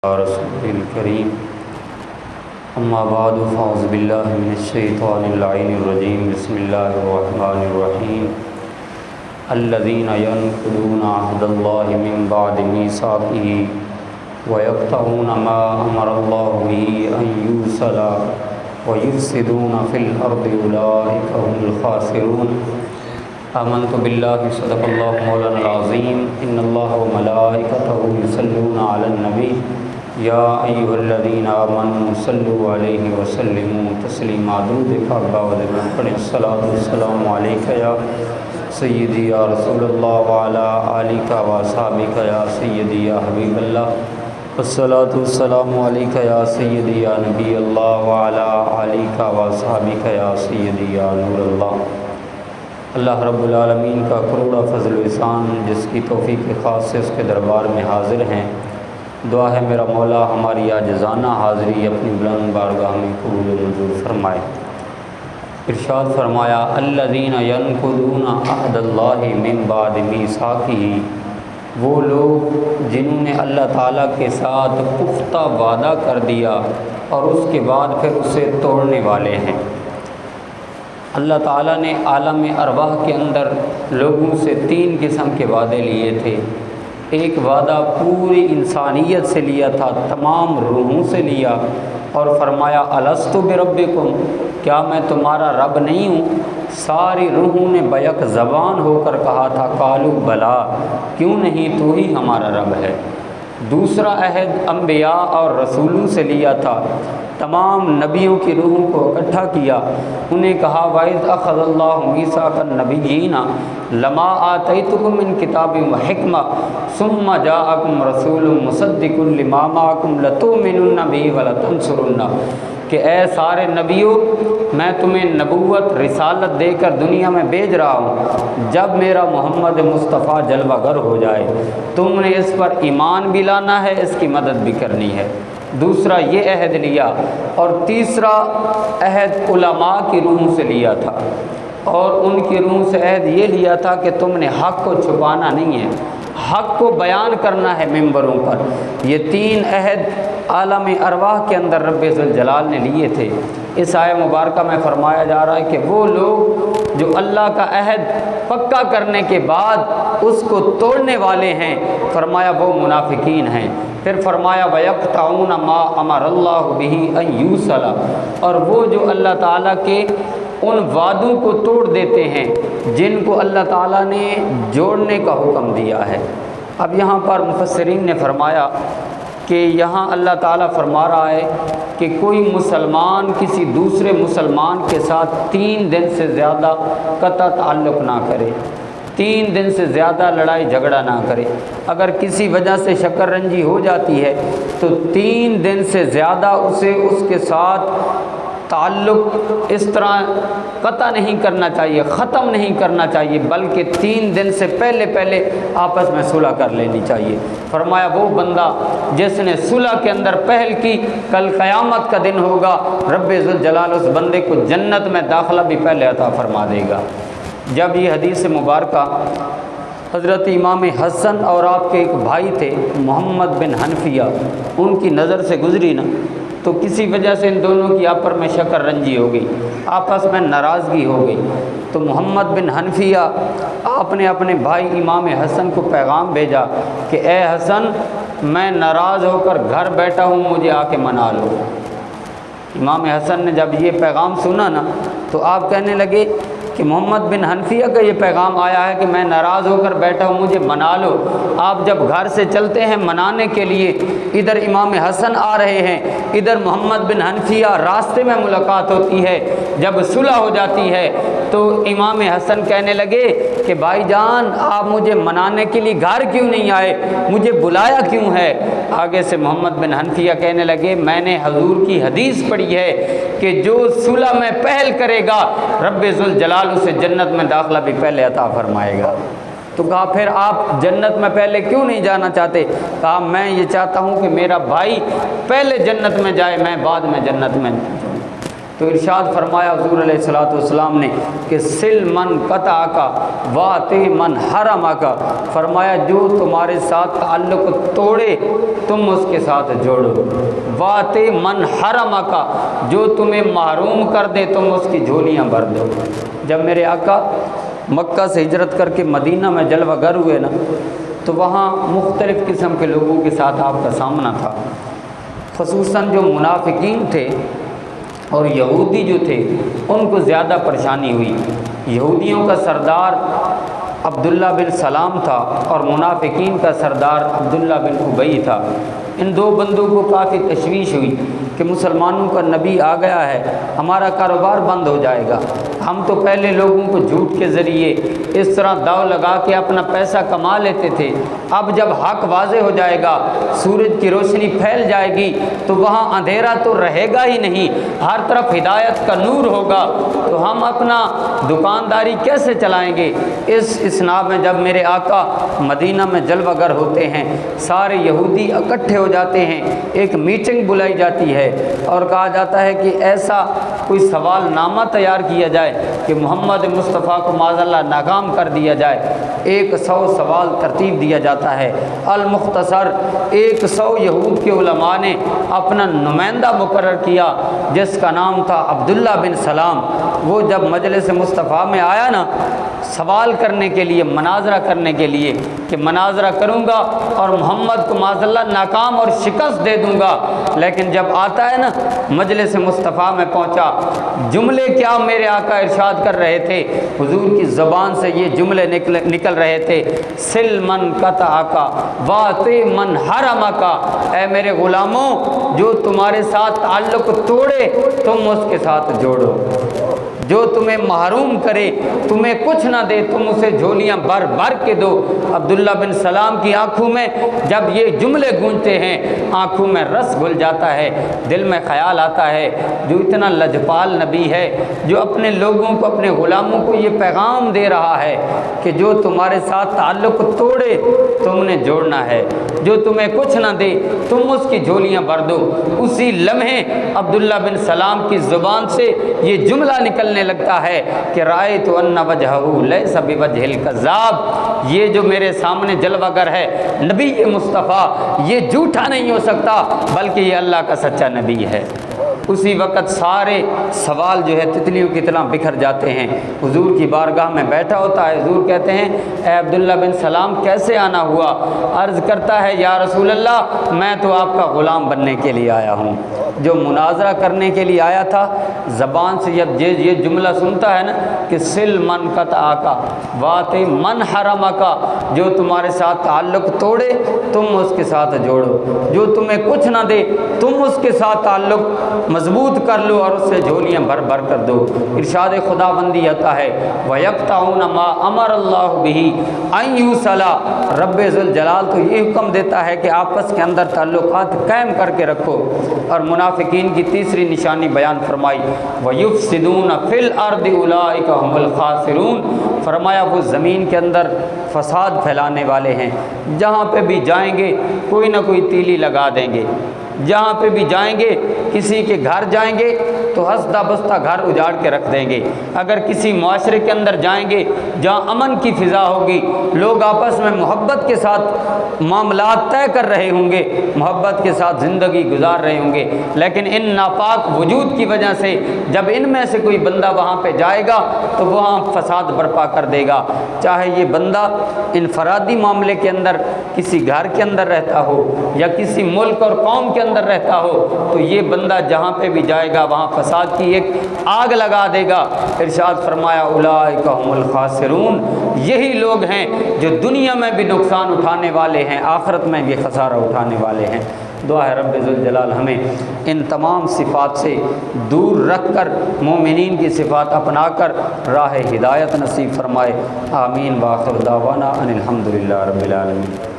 رسول الكريم اما بعد فاعوذ بالله من الشيطان اللعين الرجيم بسم الله الرحمن الرحيم الذين ينقضون عهد الله من بعد ميثاقه ويقطعون ما امر الله به ان يوصل ويفسدون في الارض اولئك هم الخاسرون آمنت بالله صدق الله مولانا العظيم ان الله وملائكته يصلون على النبي یا ایھا الذین آمنوا صلوا علیہ وسلموا تسلیما درود پاک باوجود پڑھیں الصلاۃ والسلام علیک یا سیدی یا رسول اللہ وعلی آلک واصحابک یا سیدی یا حبیب اللہ الصلاۃ والسلام علیک یا سیدی یا نبی اللہ وعلی آلک واصحابک یا سیدی یا نور اللہ۔ اللہ رب العالمین کا کروڑا فضل و احسان جس کی توفیق خاص سے اس کے دربار میں حاضر ہیں، دعا ہے میرا مولا ہماری عاجزانہ حاضری اپنی بلند بارگاہ میں قبول و منظور فرمائے۔ ارشاد فرمایا الذین ینقضون عہد اللہ من بعد میثاقہ، وہ لوگ جنہوں نے اللہ تعالیٰ کے ساتھ پختہ وعدہ کر دیا اور اس کے بعد پھر اسے توڑنے والے ہیں۔ اللہ تعالیٰ نے عالم ارواح کے اندر لوگوں سے تین قسم کے وعدے لیے تھے۔ ایک وعدہ پوری انسانیت سے لیا تھا، تمام روحوں سے لیا، اور فرمایا الست بربکم، کیا میں تمہارا رب نہیں ہوں؟ ساری روحوں نے بیک زبان ہو کر کہا تھا قالوا بلا، کیوں نہیں، تو ہی ہمارا رب ہے۔ دوسرا عہد انبیاء اور رسولوں سے لیا تھا، تمام نبیوں کی روحوں کو اکٹھا کیا، انہیں کہا وَإِذْ أَخَذَ اللَّهُ مِيثَاقَ النَّبِيِّينَ لَمَا آتَيْتُكُم مِّن كِتَابٍ وَحِكْمَةٍ ثُمَّ جَاءَكُمْ رَسُولٌ مُّصَدِّقٌ لِّمَا مَعَكُمْ لَتُؤْمِنُنَّ بِهِ وَلَتَنصُرُنَّهُ، کہ اے سارے نبیوں، میں تمہیں نبوت رسالت دے کر دنیا میں بھیج رہا ہوں، جب میرا محمد مصطفیٰ جلوہ گر ہو جائے تم نے اس پر ایمان بھی لانا ہے، اس کی مدد بھی کرنی ہے۔ دوسرا یہ عہد لیا، اور تیسرا عہد علماء کی روح سے لیا تھا، اور ان کی روح سے عہد یہ لیا تھا کہ تم نے حق کو چھپانا نہیں ہے، حق کو بیان کرنا ہے ممبروں پر۔ یہ تین عہد عالم ارواح کے اندر رب ذوالجلال نے لیے تھے۔ اس آیہ مبارکہ میں فرمایا جا رہا ہے کہ وہ لوگ جو اللہ کا عہد پکا کرنے کے بعد اس کو توڑنے والے ہیں، فرمایا وہ منافقین ہیں۔ پھر فرمایا وَيَقْطَعُونَ مَا أَمَرَ اللَّهُ بِهِ أَن يُوصَلَ، اور وہ جو اللہ تعالیٰ کے ان وعدوں کو توڑ دیتے ہیں جن کو اللہ تعالیٰ نے جوڑنے کا حکم دیا ہے۔ اب یہاں پر مفسرین نے فرمایا کہ یہاں اللہ تعالیٰ فرما رہا ہے کہ کوئی مسلمان کسی دوسرے مسلمان کے ساتھ 3 دن سے زیادہ قطع تعلق نہ کرے، 3 دن سے زیادہ لڑائی جھگڑا نہ کرے۔ اگر کسی وجہ سے شکر رنجی ہو جاتی ہے تو 3 دن سے زیادہ اسے اس کے ساتھ تعلق اس طرح قطع نہیں کرنا چاہیے، ختم نہیں کرنا چاہیے، بلکہ 3 دن سے پہلے آپس میں صلح کر لینی چاہیے۔ فرمایا وہ بندہ جس نے صلح کے اندر پہل کی، کل قیامت کا دن ہوگا، رب ذوالجلال اس بندے کو جنت میں داخلہ بھی پہلے عطا فرما دے گا۔ جب یہ حدیث مبارکہ حضرت امام حسن اور آپ کے ایک بھائی تھے محمد بن حنفیہ، ان کی نظر سے گزری نا، تو کسی وجہ سے ان دونوں کی آپس میں شکر رنجی ہو گئی، آپس میں ناراضگی ہو گئی، تو محمد بن حنفیہ آپ نے اپنے بھائی امام حسن کو پیغام بھیجا کہ اے حسن، میں ناراض ہو کر گھر بیٹھا ہوں، مجھے آ کے منا لو۔ امام حسن نے جب یہ پیغام سنا نا تو آپ کہنے لگے کہ محمد بن حنفیہ کا یہ پیغام آیا ہے کہ میں ناراض ہو کر بیٹھا ہوں، مجھے منا لو۔ آپ جب گھر سے چلتے ہیں منانے کے لیے، ادھر امام حسن آ رہے ہیں، ادھر محمد بن حنفیہ، راستے میں ملاقات ہوتی ہے، جب صلح ہو جاتی ہے تو امام حسن کہنے لگے کہ بھائی جان، آپ مجھے منانے کے لیے گھر کیوں نہیں آئے، مجھے بلایا کیوں ہے؟ آگے سے محمد بن حنفیہ کہنے لگے میں نے حضور کی حدیث پڑھی ہے کہ جو صلح میں پہل کرے گا رب ذوالجلال اسے جنت میں داخلہ بھی پہلے عطا فرمائے گا۔ تو کہا پھر آپ جنت میں پہلے کیوں نہیں جانا چاہتے؟ کہا میں یہ چاہتا ہوں کہ میرا بھائی پہلے جنت میں جائے، میں بعد میں جنت میں جاؤں۔ تو ارشاد فرمایا حضور علیہ الصلوۃ والسلام نے کہ سل من قطع کا واط من حرم کا، فرمایا جو تمہارے ساتھ تعلق توڑے تم اس کے ساتھ جوڑو، واط من حرم کا، جو تمہیں محروم کر دے تم اس کی جھولیاں بھر دو۔ جب میرے آقا مکہ سے ہجرت کر کے مدینہ میں جلوہ گر ہوئے نا، تو وہاں مختلف قسم کے لوگوں کے ساتھ آپ کا سامنا تھا، خصوصاً جو منافقین تھے اور یہودی جو تھے ان کو زیادہ پریشانی ہوئی۔ یہودیوں کا سردار عبداللہ بن سلام تھا اور منافقین کا سردار عبداللہ بن ابی تھا۔ ان دو بندوں کو کافی تشویش ہوئی کہ مسلمانوں کا نبی آ گیا ہے، ہمارا کاروبار بند ہو جائے گا، ہم تو پہلے لوگوں کو جھوٹ کے ذریعے اس طرح داؤ لگا کے اپنا پیسہ کما لیتے تھے، اب جب حق واضح ہو جائے گا، سورج کی روشنی پھیل جائے گی تو وہاں اندھیرا تو رہے گا ہی نہیں، ہر طرف ہدایت کا نور ہوگا، تو ہم اپنا دکانداری کیسے چلائیں گے؟ اس اسنا میں جب میرے آقا مدینہ میں جلوہ گر ہوتے ہیں، سارے یہودی اکٹھے ہو جاتے ہیں، ایک میٹنگ بلائی جاتی ہے اور کہا جاتا ہے کہ ایسا کوئی سوال نامہ تیار کیا جائے کہ محمد مصطفیٰ کو معاذ اللہ ناکام کر دیا جائے۔ 100 سوال ترتیب دیا جاتا ہے، المختصر 100 یہود کے علماء نے اپنا نمائندہ مقرر کیا جس کا نام تھا عبداللہ بن سلام۔ وہ جب مجلس مصطفیٰ میں آیا نا، سوال کرنے کے لیے، مناظرہ کرنے کے لیے کہ مناظرہ کروں گا اور محمد کو معاذ اللہ ناکام اور شکست دے دوں گا، لیکن جب آتا ہے نا مجلس مصطفیٰ میں پہنچا، جملے کیا میرے آقا ارشاد کر رہے تھے، حضور کی زبان سے یہ جملے نکل رہے تھے، سل من قطع کا واط من حرم کا، اے میرے غلاموں جو تمہارے ساتھ تعلق توڑے تم اس کے ساتھ جوڑو، جو تمہیں محروم کرے، تمہیں کچھ نہ دے تم اسے جھولیاں بھر بھر کے دو۔ عبداللہ بن سلام کی آنکھوں میں جب یہ جملے گونجتے ہیں، آنکھوں میں رس گھل جاتا ہے، دل میں خیال آتا ہے جو اتنا لجپال نبی ہے، جو اپنے لوگوں کو، اپنے غلاموں کو یہ پیغام دے رہا ہے کہ جو تمہارے ساتھ تعلق توڑے تم نے جوڑنا ہے، جو تمہیں کچھ نہ دے تم اس کی جھولیاں بھر دو۔ اسی لمحے عبداللہ بن سلام کی زبان سے یہ جملہ نکلنے لگتا ہے کہ رأیت ان وجہہ لیس بوجہ الکذاب، یہ جو میرے سامنے جلوہ گر ہے نبی مصطفیٰ، یہ جھوٹا نہیں ہو سکتا بلکہ یہ اللہ کا سچا نبی ہے۔ اسی وقت سارے سوال جو ہے تتلیوں کی طرح بکھر جاتے ہیں، حضور کی بارگاہ میں بیٹھا ہوتا ہے، حضور کہتے ہیں اے عبداللہ بن سلام کیسے آنا ہوا؟ عرض کرتا ہے یا رسول اللہ میں تو آپ کا غلام بننے کے لیے آیا ہوں۔ جو مناظرہ کرنے کے لیے آیا تھا، زبان سے جب یہ جملہ سنتا ہے نا کہ سل من قطع کا واط من حرم کا، جو تمہارے ساتھ تعلق توڑے تم اس کے ساتھ جوڑو، جو تمہیں کچھ نہ دے تم اس کے ساتھ تعلق مضبوط کر لو اور اس سے جھولیاں بھر بھر کر دو۔ ارشاد خدا بندی آتا ہے وَيَقْطَعُونَ مَا أَمَرَ اللَّهُ بِهِ أَن يُوصَلَ، رب ذوالجلال تو یہ حکم دیتا ہے کہ آپس کے اندر تعلقات قائم کر کے رکھو۔ اور منافقین کی تیسری نشانی بیان فرمائی وَيُفْسِدُونَ فِي الْأَرْضِ أُولَٰئِكَ هُمُ الْخَاسِرُونَ، فرمایا وہ زمین کے اندر فساد پھیلانے والے ہیں، جہاں پہ بھی جائیں گے کوئی نہ کوئی تیلی لگا دیں گے، جہاں پہ بھی جائیں گے کسی کے گھر جائیں گے تو ہستہ بستہ گھر اجاڑ کے رکھ دیں گے، اگر کسی معاشرے کے اندر جائیں گے جہاں امن کی فضا ہوگی، لوگ آپس میں محبت کے ساتھ معاملات طے کر رہے ہوں گے، محبت کے ساتھ زندگی گزار رہے ہوں گے، لیکن ان ناپاک وجود کی وجہ سے جب ان میں سے کوئی بندہ وہاں پہ جائے گا تو وہاں فساد برپا کر دے گا، چاہے یہ بندہ انفرادی معاملے کے اندر کسی گھر کے اندر رہتا ہو یا کسی ملک اور قوم کے اندر رہتا ہو، تو یہ بندہ جہاں پہ بھی جائے گا وہاں فساد کی ایک آگ لگا دے گا۔ ارشاد فرمایا اولئک هم الخاسرون، یہی لوگ ہیں جو دنیا میں بھی نقصان اٹھانے والے ہیں، آخرت میں بھی خسارہ اٹھانے والے ہیں۔ دعا ہے رب ذوالجلال ہمیں ان تمام صفات سے دور رکھ کر مومنین کی صفات اپنا کر راہ ہدایت نصیب فرمائے۔ آمین۔ وآخر دعوانا ان الحمد للہ رب العالمین۔